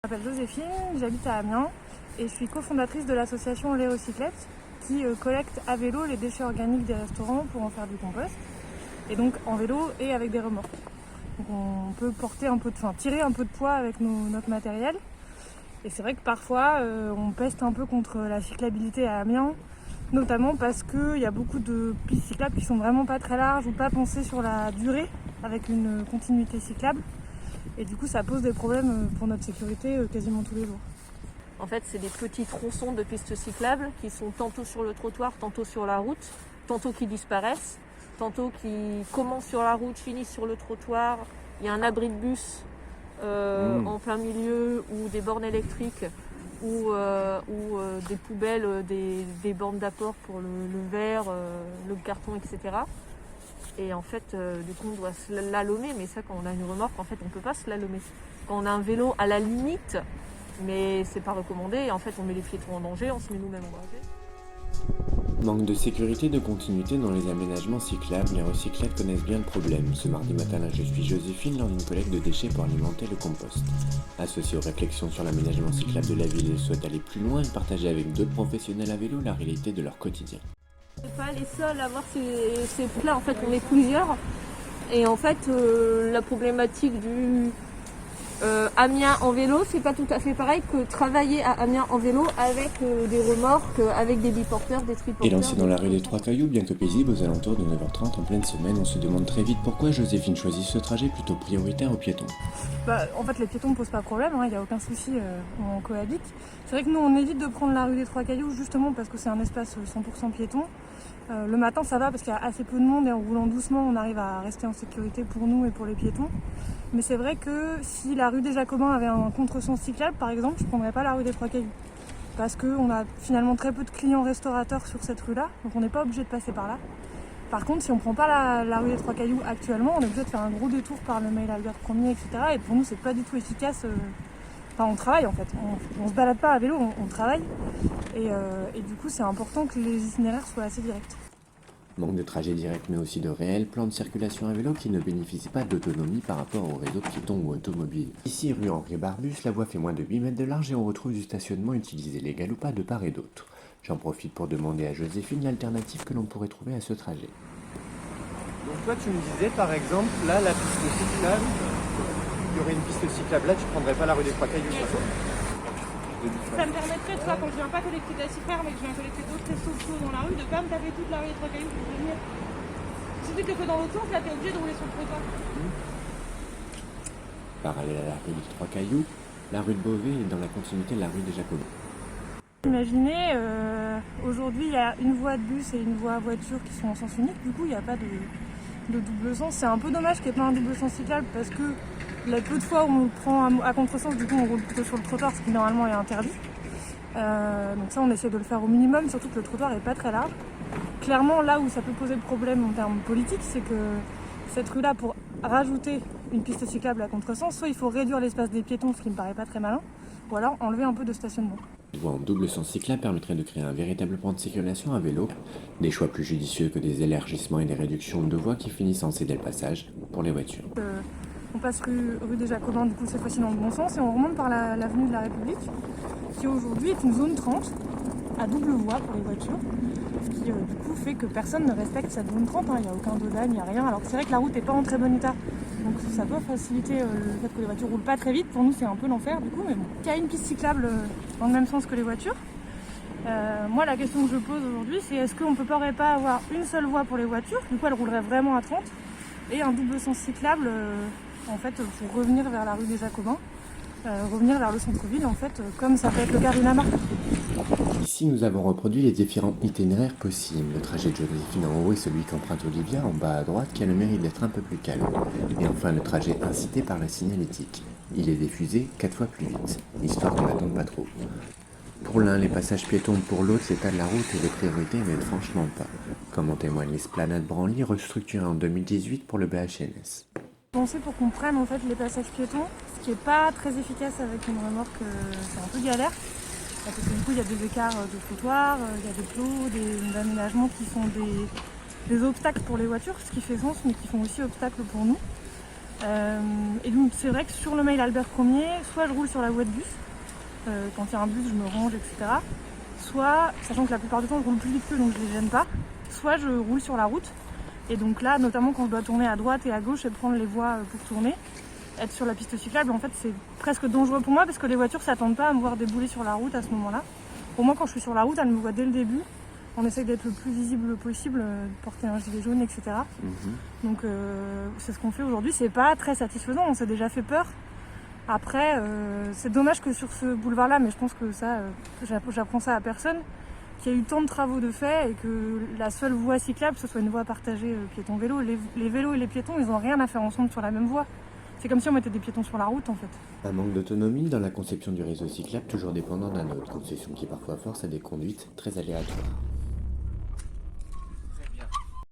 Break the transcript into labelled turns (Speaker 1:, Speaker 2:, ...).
Speaker 1: Je m'appelle Joséphine, j'habite à Amiens et je suis cofondatrice de l'association Les Recyclettes qui collecte à vélo les déchets organiques des restaurants pour en faire du compost. Et donc en vélo et avec des remorques. Donc on peut tirer un peu de poids avec notre matériel. Et c'est vrai que parfois on peste un peu contre la cyclabilité à Amiens, notamment parce qu'il y a beaucoup de pistes cyclables qui sont vraiment pas très larges ou pas pensées sur la durée avec une continuité cyclable. Et du coup ça pose des problèmes pour notre sécurité quasiment tous les jours.
Speaker 2: En fait, c'est des petits tronçons de pistes cyclables qui sont tantôt sur le trottoir, tantôt sur la route, tantôt qui disparaissent, tantôt qui commencent sur la route, finissent sur le trottoir. Il y a un abri de bus en plein milieu, ou des bornes électriques, ou des poubelles, des bornes d'apport pour le verre, le carton, etc. Et en fait, du coup, on doit slalomer, mais ça, quand on a une remorque, en fait, on ne peut pas slalomer. Quand on a un vélo, à la limite, mais c'est pas recommandé, et en fait, on met les piétons en danger, on se met nous-mêmes en danger.
Speaker 3: Manque de sécurité et de continuité dans les aménagements cyclables, les recyclettes connaissent bien le problème. Ce mardi matin, là, je suis Joséphine lors d'une collecte de déchets pour alimenter le compost. Associée aux réflexions sur l'aménagement cyclable de la ville, ils souhaitent aller plus loin et partager avec d'autres professionnels à vélo la réalité de leur quotidien.
Speaker 2: On n'est pas les seuls à avoir ces plats, en fait, on est plusieurs. Et en fait, la problématique du Amiens en vélo, c'est pas tout à fait pareil que travailler à Amiens en vélo avec des remorques, avec des biporteurs, des triporteurs.
Speaker 3: Et lancé dans la rue des Trois Cailloux, bien que paisible aux alentours de 9h30 en pleine semaine, on se demande très vite pourquoi Joséphine choisit ce trajet plutôt prioritaire aux piétons.
Speaker 1: En fait, les piétons ne posent pas problème, il n'y a aucun souci, on cohabite. C'est vrai que nous, on évite de prendre la rue des Trois Cailloux justement parce que c'est un espace 100% piéton. Le matin, ça va parce qu'il y a assez peu de monde et en roulant doucement, on arrive à rester en sécurité pour nous et pour les piétons. Mais c'est vrai que si la rue des Jacobins avait un contresens cyclable, par exemple, je ne prendrais pas la rue des Trois Cailloux. Parce qu'on a finalement très peu de clients restaurateurs sur cette rue-là, donc on n'est pas obligé de passer par là. Par contre, si on ne prend pas la rue des Trois Cailloux actuellement, on est obligé de faire un gros détour par le Mail Albert Ier, etc. Et pour nous, c'est pas du tout efficace. On travaille en fait, on se balade pas à vélo, on travaille. Et du coup, c'est important que les itinéraires soient assez directs.
Speaker 3: Manque de trajets directs mais aussi de réels plans de circulation à vélo qui ne bénéficient pas d'autonomie par rapport au réseau piéton ou automobile. Ici, rue Henri Barbus, la voie fait moins de 8 mètres de large et on retrouve du stationnement utilisé légal ou pas de part et d'autre. J'en profite pour demander à Joséphine l'alternative que l'on pourrait trouver à ce trajet.
Speaker 4: Donc toi tu me disais par exemple, là la piste cyclable, il y aurait une piste cyclable là, tu prendrais pas la rue des Trois Cailloux.
Speaker 1: Ça me permettrait, tu vois, quand je viens pas collecter d'acifères mais que je viens collecter d'autres restos dans la rue, de pas me taper toute la rue des Trois Cailloux pour venir. Surtout que dans l'autre sens, là t'es obligé de rouler sur le trottoir.
Speaker 3: Parallèle à la rue des Trois Cailloux, la rue de Beauvais est dans la continuité de la rue des Jacobins.
Speaker 1: Imaginez, aujourd'hui il y a une voie de bus et une voie voiture qui sont en sens unique, du coup il n'y a pas de double sens. C'est un peu dommage qu'il n'y ait pas un double sens cyclable parce que les peu de fois où on le prend à contresens, du coup on roule plutôt sur le trottoir, ce qui normalement est interdit. Donc ça on essaie de le faire au minimum, surtout que le trottoir n'est pas très large. Clairement là où ça peut poser problème en termes politiques, c'est que cette rue-là, pour rajouter une piste cyclable à contresens, soit il faut réduire l'espace des piétons, ce qui me paraît pas très malin, ou alors enlever un peu de stationnement.
Speaker 3: Une voie en double sens cyclable permettrait de créer un véritable plan de circulation à vélo, des choix plus judicieux que des élargissements et des réductions de voies qui finissent en céder le passage pour les voitures.
Speaker 1: On passe rue des Jacobins, du coup cette fois-ci dans le bon sens, et on remonte par l'avenue de la République, qui aujourd'hui est une zone 30 à double voie pour les voitures, ce qui du coup fait que personne ne respecte cette zone 30, il n'y a aucun dodan, il n'y a rien, alors c'est vrai que la route n'est pas en très bon état, donc ça doit faciliter le fait que les voitures roulent pas très vite. Pour nous c'est un peu l'enfer du coup, mais bon. Il y a une piste cyclable dans le même sens que les voitures. Moi la question que je pose aujourd'hui c'est est-ce qu'on ne pourrait pas avoir une seule voie pour les voitures, du coup elle roulerait vraiment à 30, et un double sens cyclable en fait pour revenir vers la rue des Jacobins, revenir vers le centre-ville en fait, comme ça peut être le cas rue Lamarck.
Speaker 3: Ici, nous avons reproduit les différents itinéraires possibles. Le trajet de Joséphine en haut est celui qu'emprunte Olivia en bas à droite qui a le mérite d'être un peu plus calme. Et enfin, le trajet incité par la signalétique. Il est diffusé 4 fois plus vite, histoire qu'on n'attende pas trop. Pour l'un, les passages piétons, pour l'autre, l'état de la route et les priorités n'aident franchement pas. Comme en témoigne l'esplanade Branly, restructurée en 2018 pour le BHNS.
Speaker 1: Pensé pour qu'on prenne en fait les passages piétons, ce qui n'est pas très efficace avec une remorque, c'est un peu galère. Parce que du coup il y a des écarts de trottoir, il y a des plots, des aménagements qui sont des obstacles pour les voitures, ce qui fait sens mais qui font aussi obstacle pour nous. Et donc c'est vrai que sur le mail Albert Ier, soit je roule sur la voie de bus, quand il y a un bus je me range, etc. Soit, sachant que la plupart du temps je roule plus vite qu'eux donc je les gêne pas, soit je roule sur la route. Et donc là, notamment quand je dois tourner à droite et à gauche et prendre les voies pour tourner, être sur la piste cyclable, en fait c'est presque dangereux pour moi parce que les voitures s'attendent pas à me voir débouler sur la route à ce moment-là. Pour moi, quand je suis sur la route, elles me voient dès le début. On essaye d'être le plus visible possible, de porter un gilet jaune, etc. Donc c'est ce qu'on fait aujourd'hui. C'est pas très satisfaisant, on s'est déjà fait peur. Après, c'est dommage que sur ce boulevard-là, mais je pense que ça, j'apprends ça à personne, qu'il y a eu tant de travaux de fait et que la seule voie cyclable, ce soit une voie partagée piéton-vélo. Les vélos et les piétons, ils n'ont rien à faire ensemble sur la même voie. C'est comme si on mettait des piétons sur la route, en fait.
Speaker 3: Un manque d'autonomie dans la conception du réseau cyclable, toujours dépendant d'un autre, concession qui parfois force à des conduites très aléatoires.